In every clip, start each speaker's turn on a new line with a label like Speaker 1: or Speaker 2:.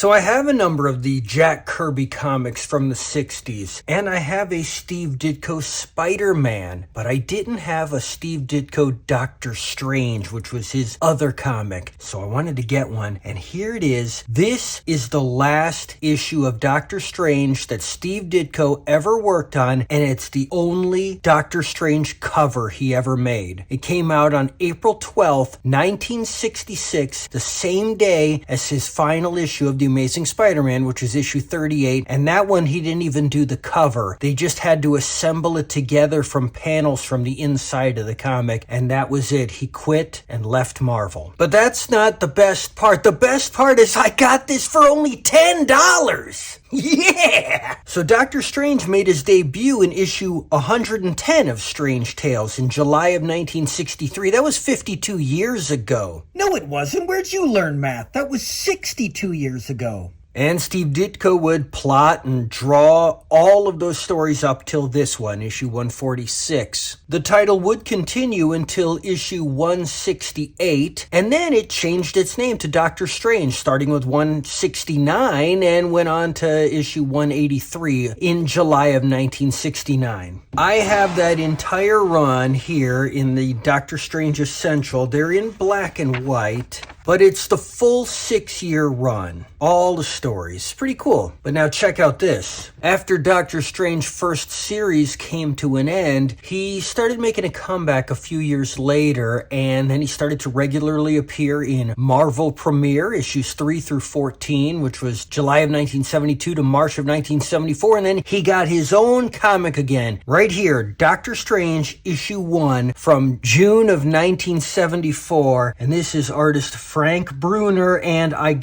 Speaker 1: So I have a number of the Jack Kirby comics from the 60s, and I have a Steve Ditko Spider-Man, but I didn't have a Steve Ditko Doctor Strange, which was his other comic. So I wanted to get one, and here it is. This is the last issue of Doctor Strange that Steve Ditko ever worked on, and it's the only Doctor Strange cover he ever made. It came out on April 12th, 1966, the same day as his final issue of The Amazing Spider-Man, which is issue 38, and that one he didn't even do the cover. They just had to assemble it together from panels from the inside of the comic, and that was it. He quit and left Marvel. But that's not the best part. The best part is I got this for only $10! Yeah! So Doctor Strange made his debut in issue 110 of Strange Tales in July of 1963. That was 52 years ago.
Speaker 2: No, it wasn't. Where'd you learn math? That was 62 years ago.
Speaker 1: And Steve Ditko would plot and draw all of those stories up till this one, issue 146. The title would continue until issue 168, and then it changed its name to Doctor Strange, starting with 169 and went on to issue 183 in July of 1969. I have that entire run here in the Doctor Strange Essential. They're in black and white, but it's the full 6-year run. All the stories. Pretty cool. But now check out this. After Doctor Strange's first series came to an end, he started making a comeback a few years later, and then he started to regularly appear in Marvel Premiere, issues 3 through 14, which was July of 1972 to March of 1974, and then he got his own comic again. Right here, Doctor Strange, issue 1, from June of 1974, and this is artist Frank Bruner, and I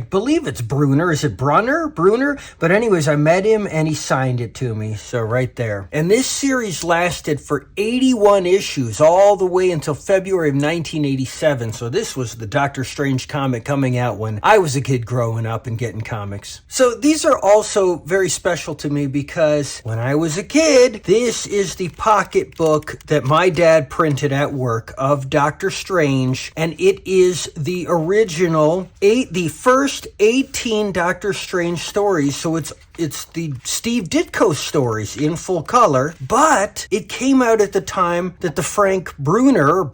Speaker 1: believe it's Bruner. Is it Brunner? Bruner? But anyways, I met him and he signed it to me. So right there. And this series lasted for 81 issues all the way until February of 1987. So this was the Doctor Strange comic coming out when I was a kid growing up and getting comics. So these are also very special to me because when I was a kid, this is the pocketbook that my dad printed at work of Doctor Strange, and it is the original, the first 18 Doctor Strange stories, so it's the Steve Ditko stories in full color, but it came out at the time that the Frank Brunner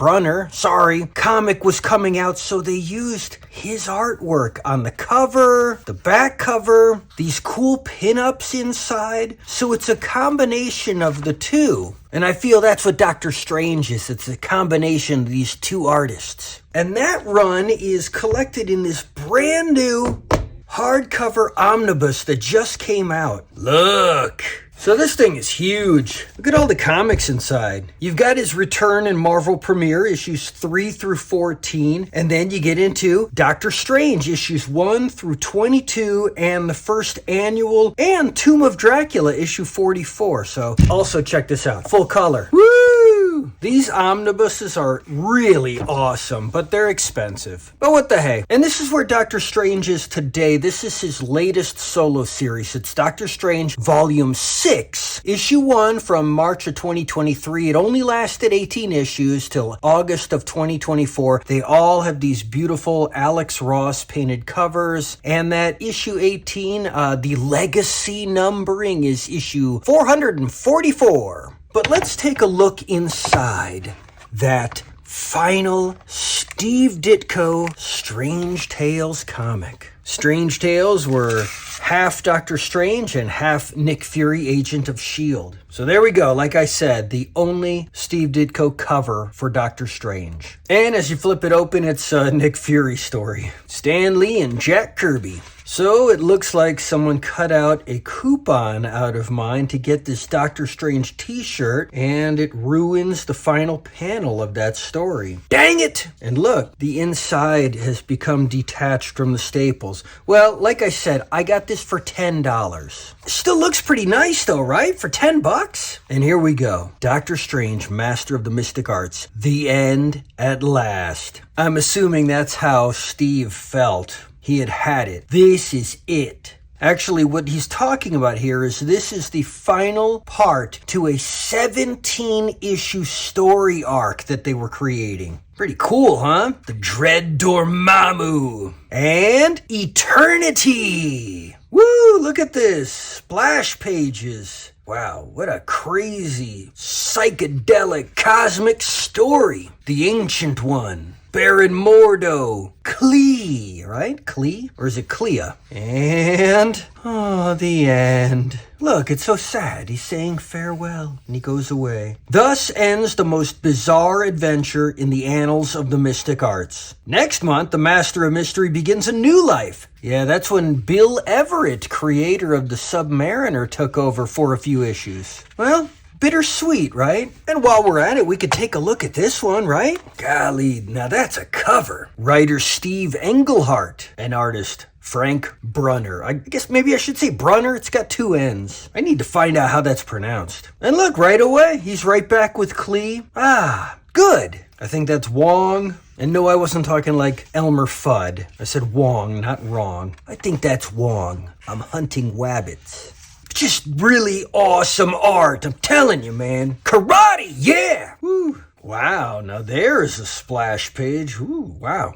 Speaker 1: comic was coming out, so they used his artwork on the cover, the back cover, these cool pinups inside, so it's a combination of the two. And I feel that's what Doctor Strange is. It's a combination of these two artists. And that run is collected in this brand new hardcover omnibus that just came out. Look! So this thing is huge. Look at all the comics inside. You've got his return in Marvel Premiere, issues 3 through 14, and then you get into Doctor Strange, issues 1 through 22, and the first annual, and Tomb of Dracula, issue 44. So also check this out. Full color. Woo! These omnibuses are really awesome, but they're expensive. But what the hey? And this is where Doctor Strange is today. This is his latest solo series. It's Doctor Strange Volume 6, issue 1 from March of 2023. It only lasted 18 issues till August of 2024. They all have these beautiful Alex Ross painted covers, and that issue 18, the legacy numbering is issue 444. But let's take a look inside that final Steve Ditko Strange Tales comic. Strange Tales were half Doctor Strange and half Nick Fury, Agent of S.H.I.E.L.D. So there we go. Like I said, the only Steve Ditko cover for Doctor Strange. And as you flip it open, it's a Nick Fury story. Stan Lee and Jack Kirby. So it looks like someone cut out a coupon out of mine to get this Doctor Strange t-shirt, and it ruins the final panel of that story. Dang it! And look, the inside has become detached from the staples. Well, like I said, I got this for $10. Still looks pretty nice though, right? For $10? And here we go. Doctor Strange, Master of the Mystic Arts. The end at last. I'm assuming that's how Steve felt. He had it. This is it. Actually, what he's talking about here is this is the final part to a 17-issue story arc that they were creating. Pretty cool, huh? The Dread Dormammu. And Eternity. Woo, look at this. Splash pages. Wow, what a crazy, psychedelic, cosmic story. The Ancient One. Baron Mordo. Klee, right? Klee? Or is it Clea? And, the end. Look, it's so sad. He's saying farewell, and he goes away. Thus ends the most bizarre adventure in the annals of the mystic arts. Next month, the Master of Mystery begins a new life. Yeah, that's when Bill Everett, creator of the Submariner, took over for a few issues. Well, bittersweet, right? And while we're at it, we could take a look at this one, right? Golly, now that's a cover. Writer Steve Englehart and artist Frank Brunner. I guess maybe I should say Brunner. It's got two N's. I need to find out how that's pronounced. And look, right away, he's right back with Klee. Ah, good. I think that's Wong. And no, I wasn't talking like Elmer Fudd. I said Wong, not wrong. I think that's Wong. I'm hunting wabbits. Just really awesome art, I'm telling you, man. Karate, yeah! Woo. Wow, now there's a splash page. Ooh, wow.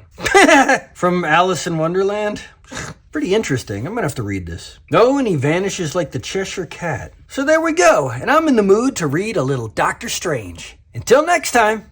Speaker 1: From Alice in Wonderland? Pretty interesting. I'm gonna have to read this. Oh, and he vanishes like the Cheshire Cat. So there we go, and I'm in the mood to read a little Doctor Strange. Until next time.